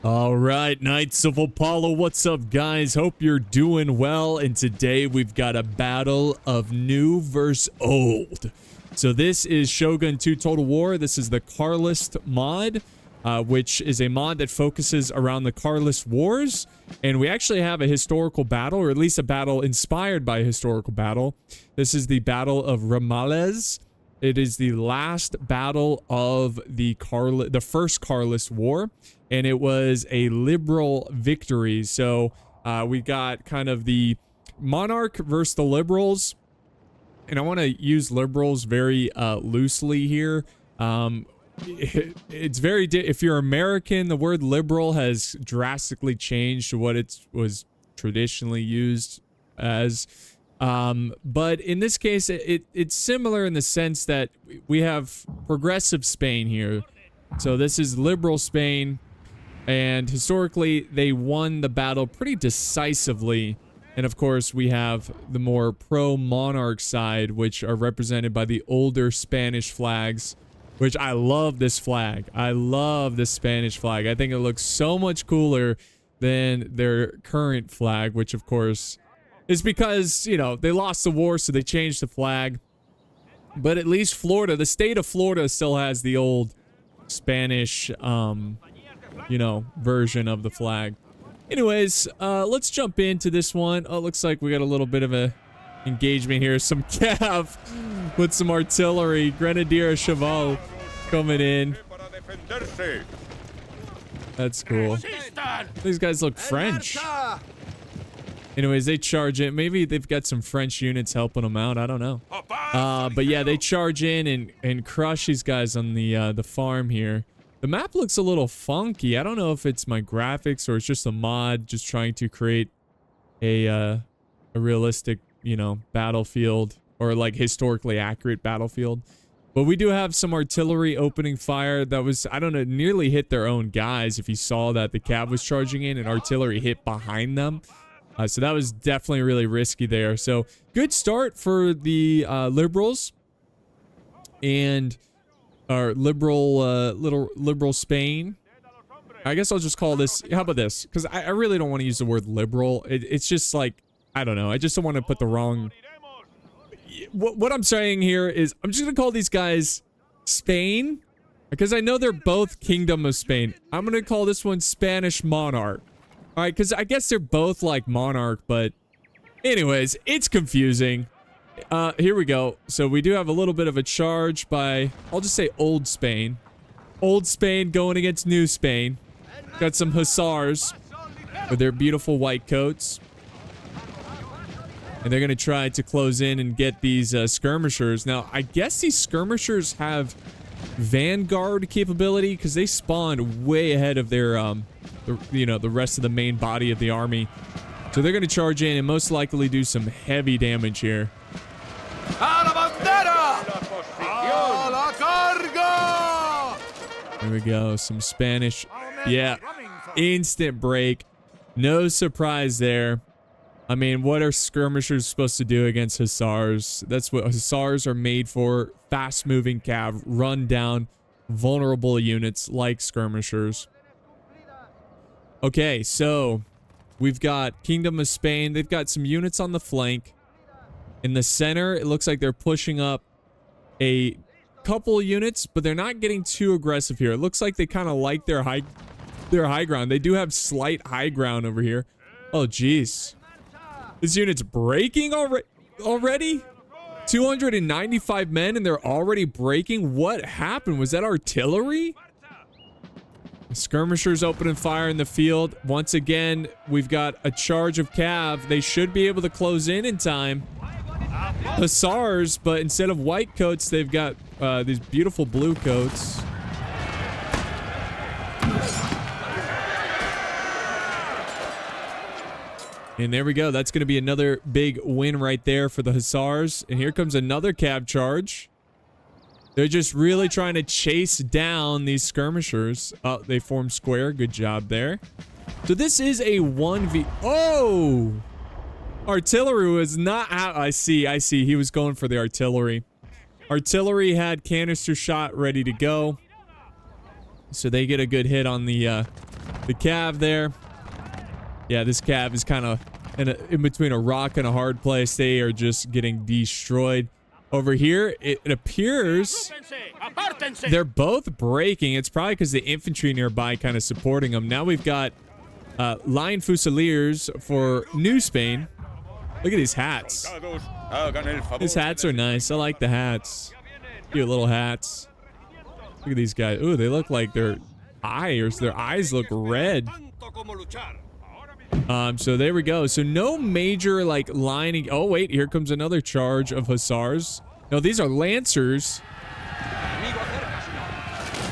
All right, Knights of Apollo, what's up, guys? Hope you're doing well. And today we've got a battle of new versus old. So this is Shogun 2 Total War. This is the Carlist mod, which is a mod that focuses around the Carlist Wars. And we actually have a historical battle, or at least a battle inspired by a historical battle. This is the Battle of Ramales. It is the last battle of the First Carlist War, and it was a liberal victory. So we got kind of the monarch versus the liberals, and I want to use liberals very loosely here. It's very if you're American, the word liberal has drastically changed to what it was traditionally used as. But in this case, it's similar in the sense that we have progressive Spain here. So this is liberal Spain, and historically they won the battle pretty decisively. And of course we have the more pro-monarch side, which are represented by the older Spanish flags, which I love this flag. I love this Spanish flag. I think it looks so much cooler than their current flag, which of course is because, you know, they lost the war, so they changed the flag. But at least Florida, the state of Florida, still has the old Spanish, you know, version of the flag. Anyways, let's jump into this one. Oh, it looks like we got a little bit of a engagement here. Some cav with some artillery. Grenadier Cheval coming in. That's cool. These guys look French. Anyways, they charge in. Maybe they've got some French units helping them out. I don't know. But yeah, they charge in and crush these guys on the farm here. The map looks a little funky. I don't know if it's my graphics or it's just a mod just trying to create a realistic, you know, battlefield, or like historically accurate battlefield. But we do have some artillery opening fire that was, I don't know, nearly hit their own guys. If you saw that, the cav was charging in and artillery hit behind them. So that was definitely really risky there. So good start for the liberals and our liberal Spain. I guess I'll just call this. How about this? Because I really don't want to use the word liberal. It's just like, I don't know. I just don't want to put the wrong. What I'm saying here is I'm just gonna call these guys Spain, because I know they're both Kingdom of Spain. I'm gonna call this one Spanish Monarch. All right, because I guess they're both like monarch, but anyways, it's confusing. Here we go. So we do have a little bit of a charge by, I'll just say Old Spain. Old Spain going against New Spain. Got some hussars with their beautiful white coats. And they're going to try to close in and get these skirmishers. Now, I guess these skirmishers have vanguard capability because they spawned way ahead of their the rest of the main body of the army. So they're going to charge in and most likely do some heavy damage here. There we go. Some Spanish. Yeah. Instant break. No surprise there. I mean, what are skirmishers supposed to do against hussars? That's what hussars are made for. Fast-moving cav, run down vulnerable units like skirmishers. Okay, so we've got Kingdom of Spain. They've got some units on the flank. In the center, it looks like they're pushing up a couple units, but they're not getting too aggressive here. It looks like they kind of like their high ground. They do have slight high ground over here. Oh, jeez. This unit's breaking already? 295 men and they're already breaking? What happened? Was that artillery? The skirmishers opening fire in the field. Once again, we've got a charge of cav. They should be able to close in time. Hussars, but instead of white coats, they've got these beautiful blue coats. And there we go. That's going to be another big win right there for the hussars. And here comes another cav charge. They're just really trying to chase down these skirmishers. Oh, they formed square. Good job there. So this is a 1v... Oh! Artillery was not out. I see. He was going for the artillery. Artillery had canister shot ready to go. So they get a good hit on the The cav there. Yeah, this cav is kind of in between a rock and a hard place. They are just getting destroyed. Over here, it appears they're both breaking. It's probably because the infantry nearby kind of supporting them. Now we've got line fusiliers for New Spain. Look at these hats. These hats are nice. I like the hats. Cute little hats. Look at these guys. Ooh, they look like their eyes look red. So there we go. So no major like lining. Oh wait, here comes another charge of hussars. No, these are lancers.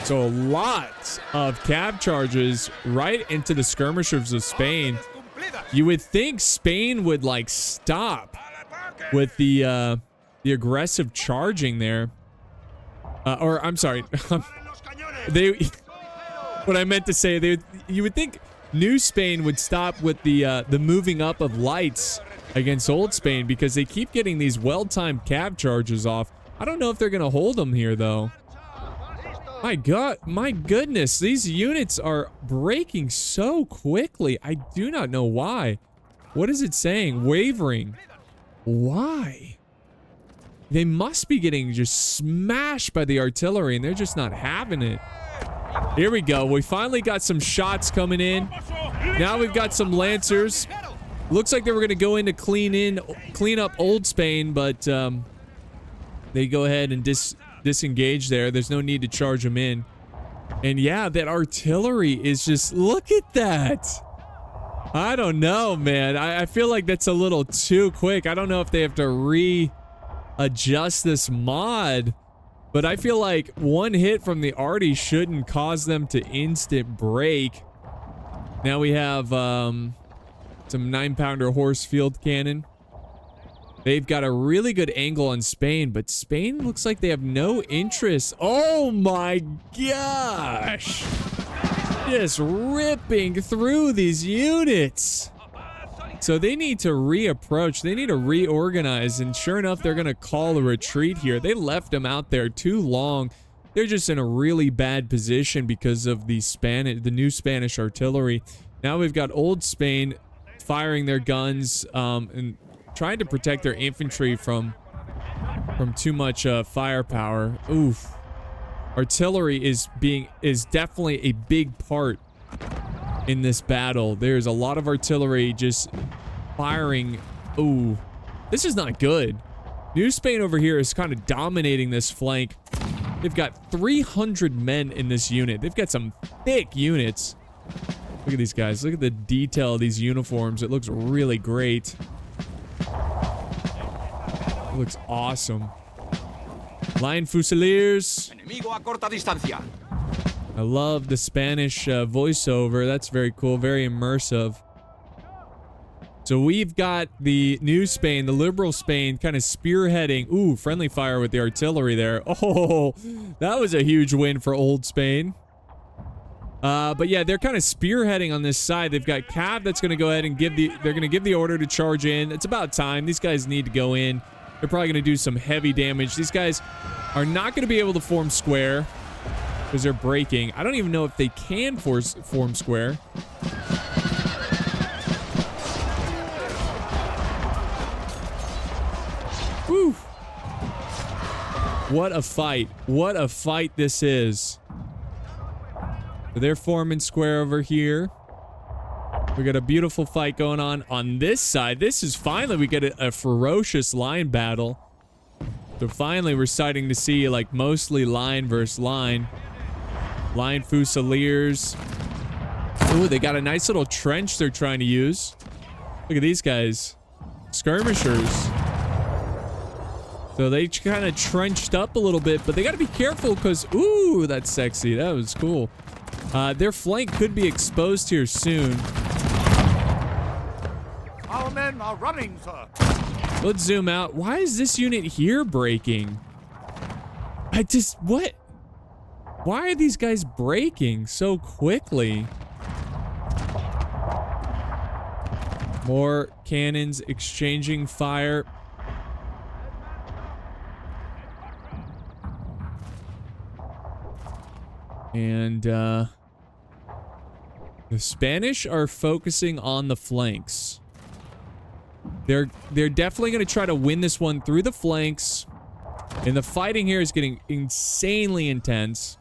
So a lot of cav charges right into the skirmishers of Spain. You would think Spain would like stop with the aggressive charging there. Or I'm sorry. What I meant to say, you would think New Spain would stop with the moving up of lights against Old Spain because they keep getting these well-timed cav charges off. I don't know if they're gonna hold them here though. My God, my goodness, these units are breaking so quickly. I do not know why. What is it saying? Wavering. Why? They must be getting just smashed by the artillery and they're just not having it. Here we go. We finally got some shots coming in. Now we've got some lancers. Looks like they were going to go in to clean up Old Spain, but they go ahead and disengage there. There's no need to charge them in. And yeah, that artillery is just, look at that. I don't know, man. I feel like that's a little too quick. I don't know if they have to readjust this mod. But I feel like one hit from the arty shouldn't cause them to instant break. Now we have some 9-pounder horse field cannon. They've got a really good angle on Spain, but Spain looks like they have no interest. Oh my gosh! Just ripping through these units. So they need to reapproach. They need to reorganize. And sure enough, they're going to call a retreat here. They left them out there too long. They're just in a really bad position because of the new Spanish artillery. Now we've got Old Spain firing their guns and trying to protect their infantry from too much firepower. Oof. Artillery is definitely a big part in this battle. There's a lot of artillery just firing. Ooh, this is not good. New Spain over here is kind of dominating this flank. They've got 300 men in this unit. They've got some thick units. Look at these guys. Look at the detail of these uniforms. It looks really great. It looks awesome. Line Fusiliers. I love the Spanish voiceover. That's very cool. Very immersive. So we've got the New Spain, the liberal Spain, kind of spearheading. Ooh, friendly fire with the artillery there. Oh, that was a huge win for Old Spain. But yeah, they're kind of spearheading on this side. They've got Cav that's going to go ahead and they're going to give the order to charge in. It's about time. These guys need to go in. They're probably going to do some heavy damage. These guys are not going to be able to form square because they're breaking. I don't even know if they can form square. Woo! What a fight. What a fight this is. So they're forming square over here. We got a beautiful fight going on this side. This is finally, we get a ferocious line battle. So finally, we're starting to see like mostly line versus line. Line Fusiliers. Ooh, they got a nice little trench they're trying to use. Look at these guys. Skirmishers. So they kind of trenched up a little bit, but they got to be careful because, ooh, that's sexy. That was cool. Their flank could be exposed here soon. Our men are running, sir. Let's zoom out. Why is this unit here breaking? What? Why are these guys breaking so quickly? More cannons exchanging fire. And, The Spanish are focusing on the flanks. They're definitely going to try to win this one through the flanks. And the fighting here is getting insanely intense.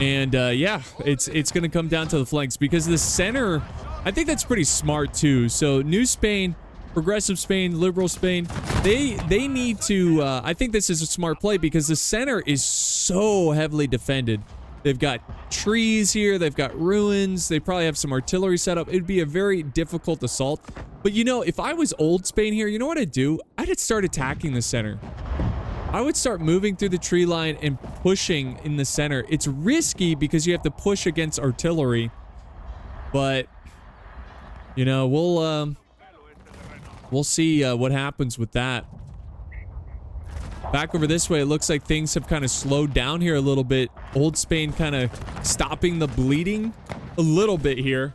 And yeah, it's going to come down to the flanks because the center, I think that's pretty smart too. So New Spain, Progressive Spain, Liberal Spain, they need to, I think this is a smart play because the center is so heavily defended. They've got trees here, they've got ruins, they probably have some artillery set up. It'd be a very difficult assault. But you know, if I was old Spain here, you know what I'd do? I'd start attacking the center. I would start moving through the tree line and pushing in the center. It's risky because you have to push against artillery. But, you know, we'll see what happens with that. Back over this way, it looks like things have kind of slowed down here a little bit. Old Spain kind of stopping the bleeding a little bit here.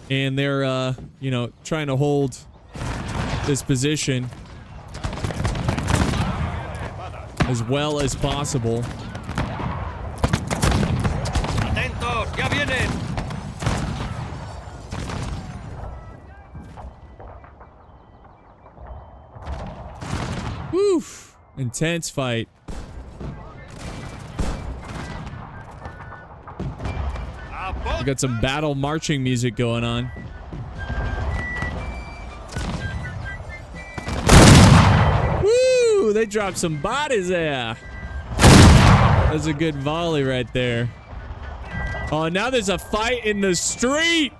And they're, you know, trying to hold this position as well as possible. Atentos, ya vienen. Woo! Intense fight. We got some battle marching music going on. Woo! They dropped some bodies there. That's a good volley right there. Oh, now there's a fight in the street.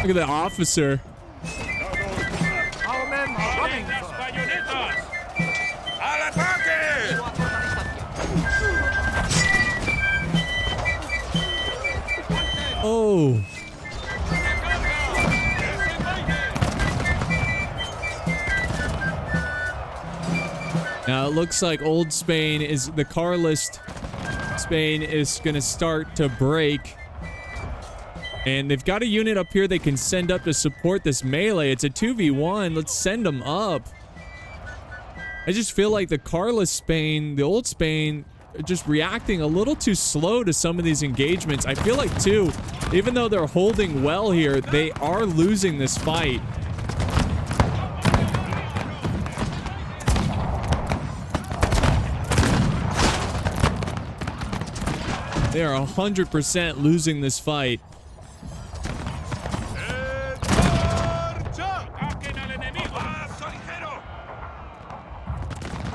Look at the officer. Our men are running, sir. Oh. Now it looks like Old Spain is, the Carlist Spain is going to start to break. And they've got a unit up here they can send up to support this melee. It's a 2v1. Let's send them up. I just feel like the Carlist Spain, the Old Spain, are just reacting a little too slow to some of these engagements. I feel like, too, even though they're holding well here, they are losing this fight. They are 100% losing this fight.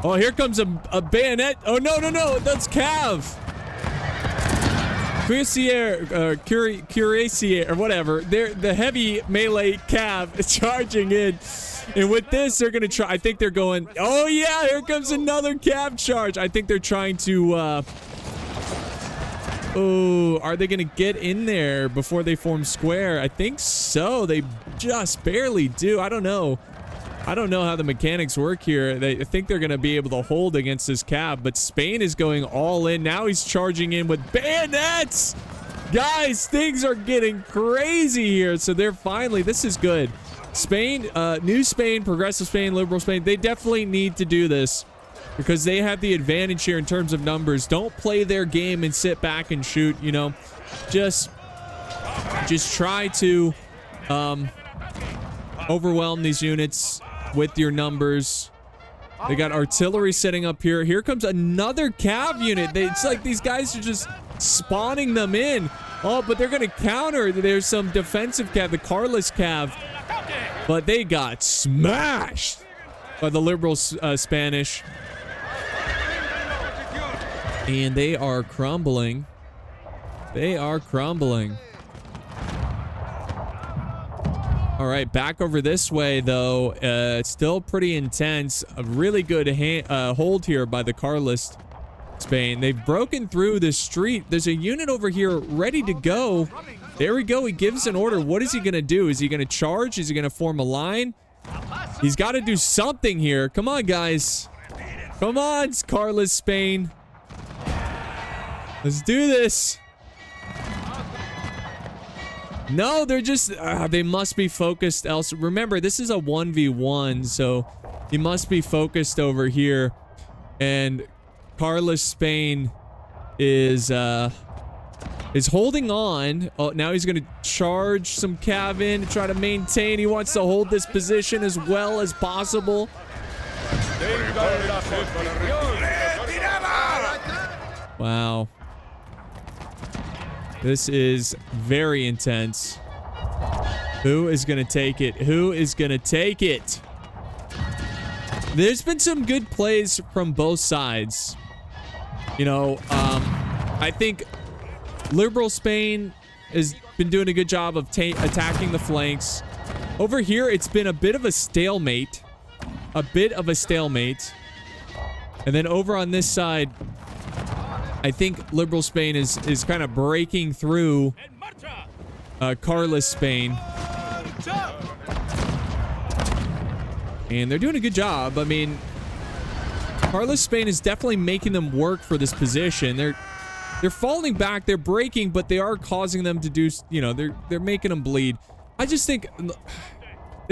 Oh, here comes a bayonet. Oh, no, no, no. That's Cav. Cuirassier, or whatever. They're the heavy melee Cav is charging in. And with this, they're going to try. I think they're going. Oh, yeah. Here comes another Cav charge. I think they're trying to. Oh, are they going to get in there before they form square? I think so. They just barely do. I don't know. I don't know how the mechanics work here. I think they're going to be able to hold against this Cav, but Spain is going all in. Now he's charging in with bayonets. Guys, things are getting crazy here. So they're finally, this is good. Spain, New Spain, Progressive Spain, Liberal Spain, they definitely need to do this because they have the advantage here in terms of numbers. Don't play their game and sit back and shoot, you know. Just try to overwhelm these units with your numbers. They got artillery setting up here. Here comes another Cav unit. It's like these guys are just spawning them in. Oh, but they're going to counter. There's some defensive Cav, the Carlist Cav. But they got smashed by the Liberal Spanish. And they are crumbling. They are crumbling. All right, back over this way, though. It's still pretty intense. A really good hold here by the Carlist Spain. They've broken through this street. There's a unit over here ready to go. There we go. He gives an order. What is he going to do? Is he going to charge? Is he going to form a line? He's got to do something here. Come on, guys. Come on, Carlist Spain. Let's do this. No, they're just, they must be focused else. Remember, this is a 1v1, so he must be focused over here. And Carlists Spain is holding on. Oh, now he's going to charge some cav in to try to maintain. He wants to hold this position as well as possible. Wow. This is very intense. Who is going to take it? Who is going to take it? There's been some good plays from both sides. You know, I think Liberal Spain has been doing a good job of attacking the flanks. Over here, it's been a bit of a stalemate. A bit of a stalemate. And then over on this side, I think Liberal Spain is kind of breaking through Carlist Spain. And they're doing a good job. I mean, Carlist Spain is definitely making them work for this position. They're falling back, they're breaking, but they are causing them to do, you know, they're making them bleed. I just think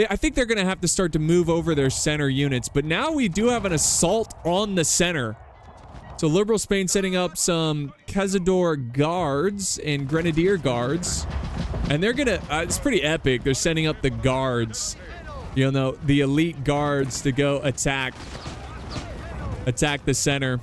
I think they're going to have to start to move over their center units, but now we do have an assault on the center. So Liberal Spain setting up some Cazador guards and Grenadier guards. And they're gonna, it's pretty epic. They're setting up the guards, you know, the elite guards to go attack the center.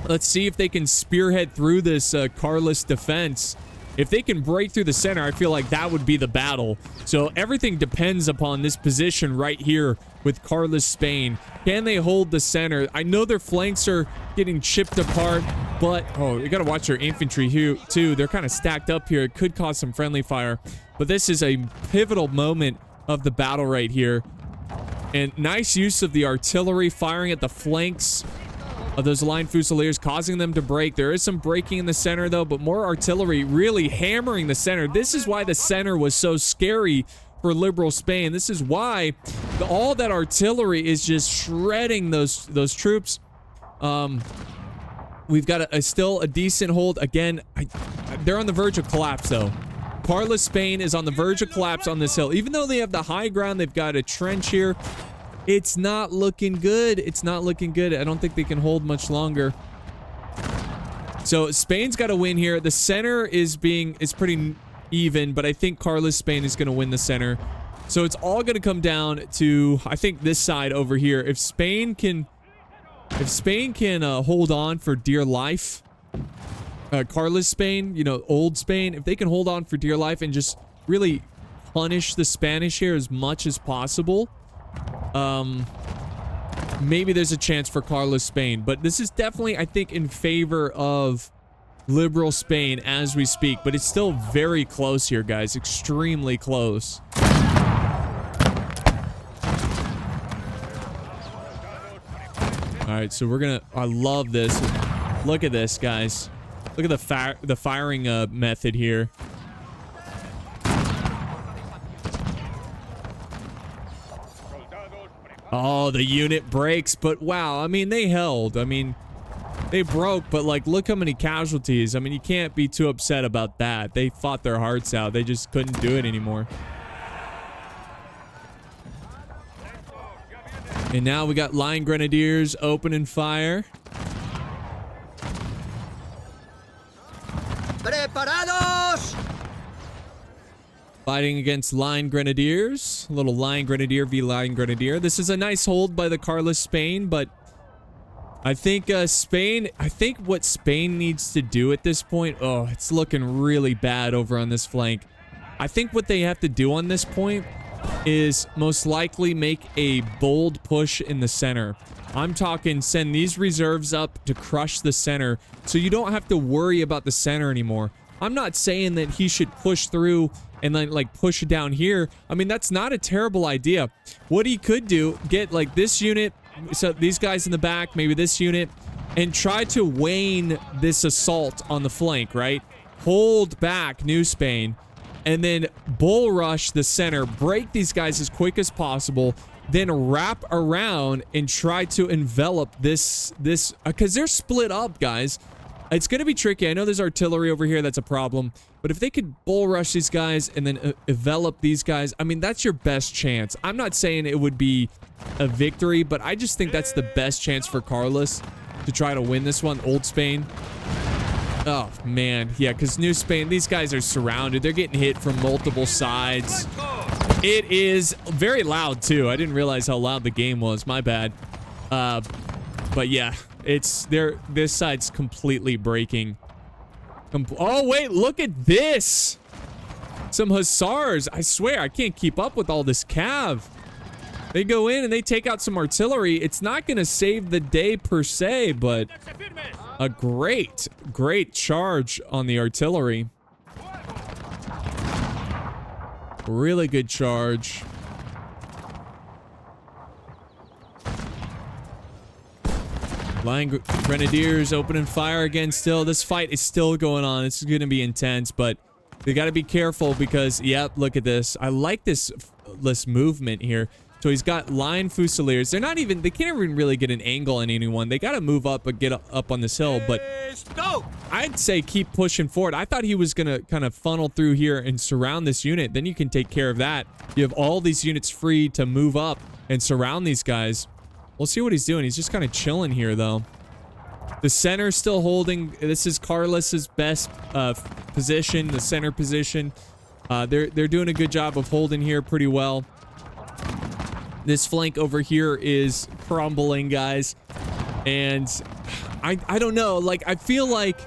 Let's see if they can spearhead through this Carlist defense. If they can break through the center, I feel like that would be the battle. So everything depends upon this position right here with Carlist Spain. Can they hold the center? I know their flanks are getting chipped apart, but oh, you gotta watch their infantry here too. They're kind of stacked up here. It could cause some friendly fire, but this is a pivotal moment of the battle right here. And nice use of the artillery firing at the flanks of those line fusiliers, causing them to break. There is some breaking in the center though, but more artillery really hammering the center. This is why the center was so scary for Liberal Spain. This is why all that artillery is just shredding those troops. We've got still a decent hold. Again, they're on the verge of collapse though. Carlist Spain is on the verge of collapse on this hill. Even though they have the high ground, they've got a trench here. It's not looking good. It's not looking good. I don't think they can hold much longer. So Spain's got to win here. The center is pretty even, but I think Carlist Spain is going to win the center. So it's all going to come down to, I think, this side over here. If Spain can hold on for dear life, Carlist Spain, you know, old Spain, if they can hold on for dear life and just really punish the Spanish here as much as possible, maybe there's a chance for Carlist Spain. But this is definitely, I think, in favor of Liberal Spain as we speak. But it's still very close here, guys. Extremely close. Alright, so we're gonna... I love this. Look at this, guys. Look at the firing method here. Oh, the unit breaks, but wow, I mean, they held. I mean, they broke, but like, look how many casualties. I mean, you can't be too upset about that. They fought their hearts out. They just couldn't do it anymore. And now we got line grenadiers opening fire. Preparados! Fighting against line grenadiers. A little line grenadier v line grenadier. This is a nice hold by the Carlist Spain, but I think what Spain needs to do at this point, oh, it's looking really bad over on this flank. I think what they have to do on this point is most likely make a bold push in the center. I'm talking send these reserves up to crush the center so you don't have to worry about the center anymore. I'm not saying that he should push through and then like push it down here. I mean, that's not a terrible idea. What he could do, get like this unit, so these guys in the back, maybe this unit, and try to wane this assault on the flank, right? Hold back New Spain, and then bull rush the center, break these guys as quick as possible, then wrap around and try to envelop this because they're split up, guys. It's going to be tricky. I know there's artillery over here. That's a problem. But if they could bull rush these guys and then envelop these guys, I mean, that's your best chance. I'm not saying it would be a victory, but I just think that's the best chance for Carlists to try to win this one. Old Spain. Oh, man. Yeah, because New Spain, these guys are surrounded. They're getting hit from multiple sides. It is very loud, too. I didn't realize how loud the game was. My bad. But yeah, this side's completely breaking. Oh, wait, look at this. Some hussars. I swear, I can't keep up with all this cav. They go in and they take out some artillery. It's not going to save the day per se, but a great charge on the artillery. Really good charge. Line Grenadiers opening fire again still. This fight is still going on. This is going to be intense, but they got to be careful because, yep, look at this. I like this movement here. So he's got line fusiliers. They can't even really get an angle on anyone. They got to move up and get up on this hill, but I'd say keep pushing forward. I thought he was going to kind of funnel through here and surround this unit. Then you can take care of that. You have all these units free to move up and surround these guys. We'll see what he's doing. He's just kind of chilling here, though. The center's still holding. This is Carlists' best position, the center position. They're doing a good job of holding here pretty well. This flank over here is crumbling, guys. And I don't know. Like, I feel like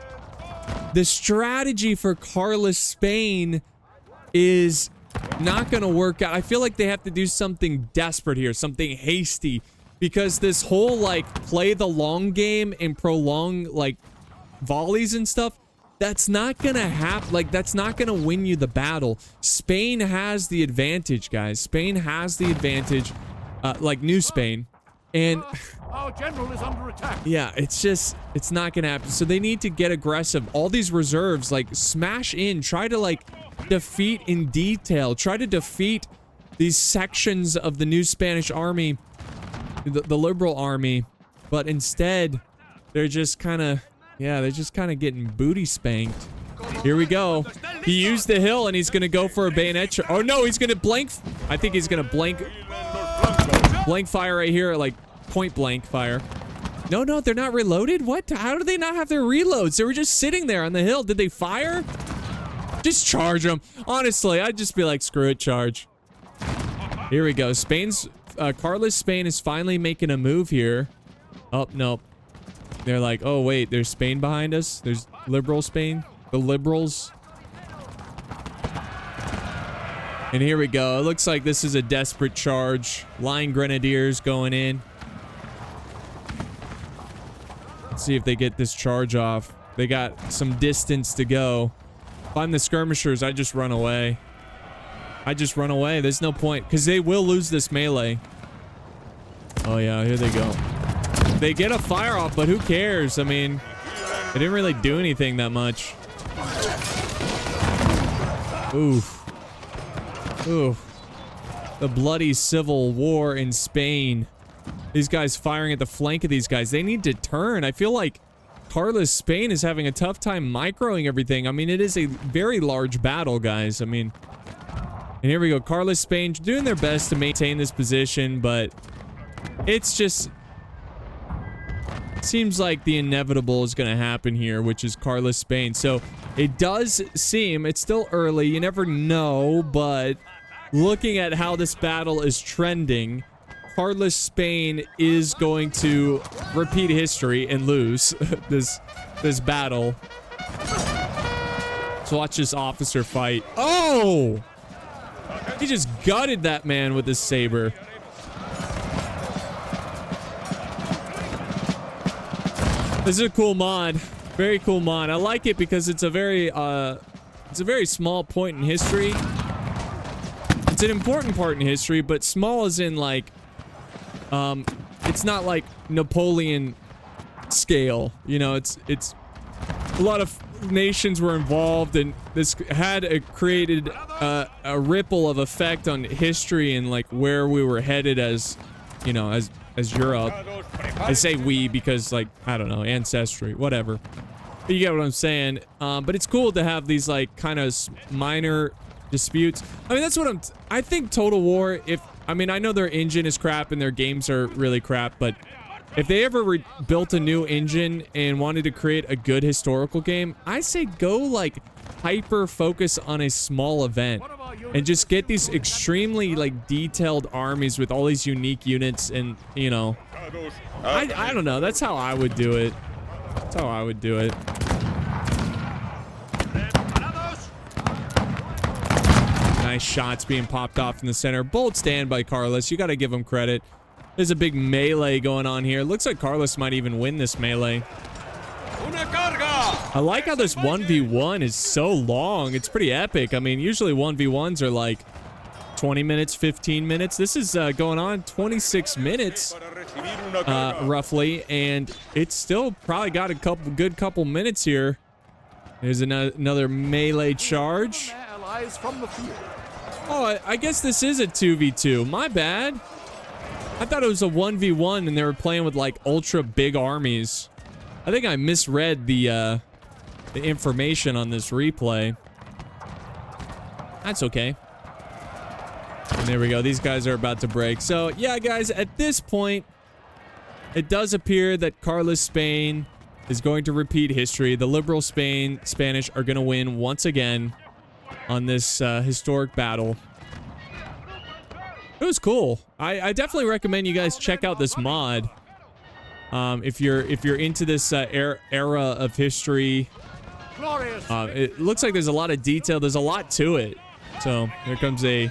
the strategy for Carlist Spain is not going to work out. I feel like they have to do something desperate here, something hasty. Because this whole, like, play the long game and prolong, like, volleys and stuff, that's not gonna happen. Like, that's not gonna win you the battle. Spain has the advantage, guys. Spain has the advantage, like New Spain. And our general is under attack. Yeah, it's not gonna happen. So they need to get aggressive. All these reserves, like, smash in. Try to, like, defeat in detail. Try to defeat these sections of the new Spanish army. The liberal army, but instead they're just kind of getting booty spanked. Here we go. He used the hill and he's gonna go for a bayonet. Oh no, he's gonna blank. I think he's gonna blank fire right here, like point blank fire. No, they're not reloaded. What? How do they not have their reloads? They were just sitting there on the hill. Did they fire? Just charge them. Honestly, I'd just be like, screw it, charge. Here we go. Carlist Spain is finally making a move here. Oh, no. They're like, oh, wait, there's Spain behind us. There's liberal Spain. The liberals. And here we go. It looks like this is a desperate charge. Line Grenadiers going in. Let's see if they get this charge off. They got some distance to go. If I'm the skirmishers, I just run away. There's no point because they will lose this melee. Oh yeah, here they go. They get a fire off, but who cares? I mean, they didn't really do anything that much. Oof. The bloody civil war in Spain. These guys firing at the flank of these guys. They need to turn. I feel like Carlist Spain is having a tough time microing everything. I mean, it is a very large battle, guys. I mean, and here we go. Carlist Spain doing their best to maintain this position, but it's just seems like the inevitable is going to happen here, which is Carlist Spain. So it does seem, it's still early, you never know, but looking at how this battle is trending, Carlist Spain is going to repeat history and lose this battle. So watch this officer fight. Oh! He just gutted that man with his saber. This is a cool mod. Very cool mod. I like it because it's a very small point in history. It's an important part in history, but small as in like it's not like Napoleon scale. You know, it's a lot of nations were involved, and this had created a ripple of effect on history and like where we were headed as, you know, as Europe. I say we because, like, I don't know, ancestry, whatever. You get what I'm saying. But it's cool to have these like kind of minor disputes. I mean, that's what I think Total War, I mean, I know their engine is crap and their games are really crap, but if they ever built a new engine and wanted to create a good historical game, I say go like hyper focus on a small event and just get these extremely like detailed armies with all these unique units. And you know, I don't know, that's how I would do it. That's how I would do it. Nice shots being popped off in the center. Bold stand by Carlists. You got to give him credit. There's a big melee going on here. Looks like Carlists might even win this melee. I like how this 1v1 is so long. It's pretty epic. I mean, usually 1v1s are like 20 minutes, 15 minutes. This is going on 26 minutes, roughly, and it's still probably got a good couple minutes here. There's another melee charge. Oh, I guess this is a 2v2. My bad. I thought it was a 1v1 and they were playing with like ultra big armies. I think I misread the information on this replay. That's okay. And there we go. These guys are about to break. So yeah, guys, at this point, it does appear that Carlist Spain is going to repeat history. The liberal Spanish are going to win once again on this historic battle. It was cool. I definitely recommend you guys check out this mod. If you're into this era of history. It looks like there's a lot of detail. There's a lot to it. So here comes a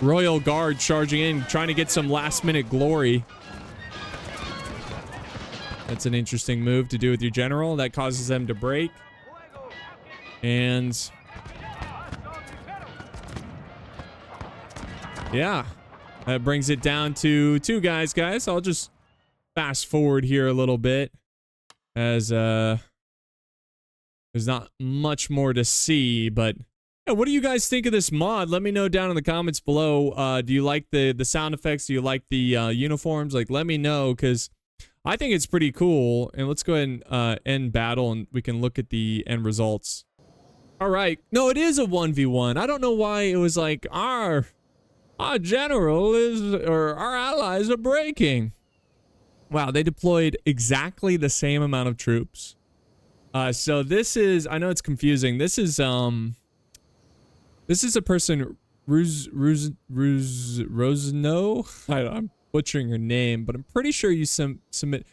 Royal Guard charging in, trying to get some last-minute glory. That's an interesting move to do with your general. That causes them to break. And yeah, that brings it down to 2 guys. I'll just fast forward here a little bit, as there's not much more to see. But yeah, what do you guys think of this mod? Let me know down in the comments below. Do you like the sound effects? Do you like the uniforms? Like, let me know, because I think it's pretty cool. And let's go ahead and end battle, and we can look at the end results. All right. No, it is a 1v1. I don't know why it was like our general or our allies are breaking. Wow, they deployed exactly the same amount of troops. So this is, I know it's confusing. This is a person, Rosno. I'm butchering her name, but I'm pretty sure you submit.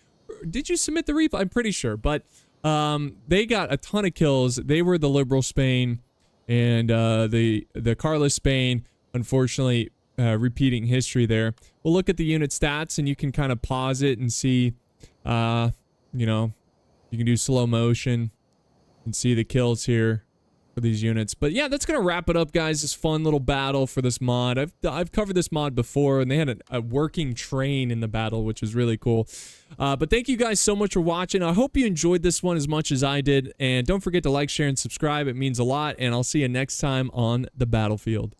Did you submit the replay? I'm pretty sure, but they got a ton of kills. They were the liberal Spain, and the Carlist Spain, unfortunately, repeating history there. We'll look at the unit stats, and you can kind of pause it and see, you know, you can do slow motion and see the kills here for these units. But yeah, that's gonna wrap it up, guys. This fun little battle for this mod. I've covered this mod before, and they had a working train in the battle, which was really cool. But thank you guys so much for watching. I hope you enjoyed this one as much as I did, and don't forget to like, share, and subscribe. It means a lot, and I'll see you next time on the battlefield.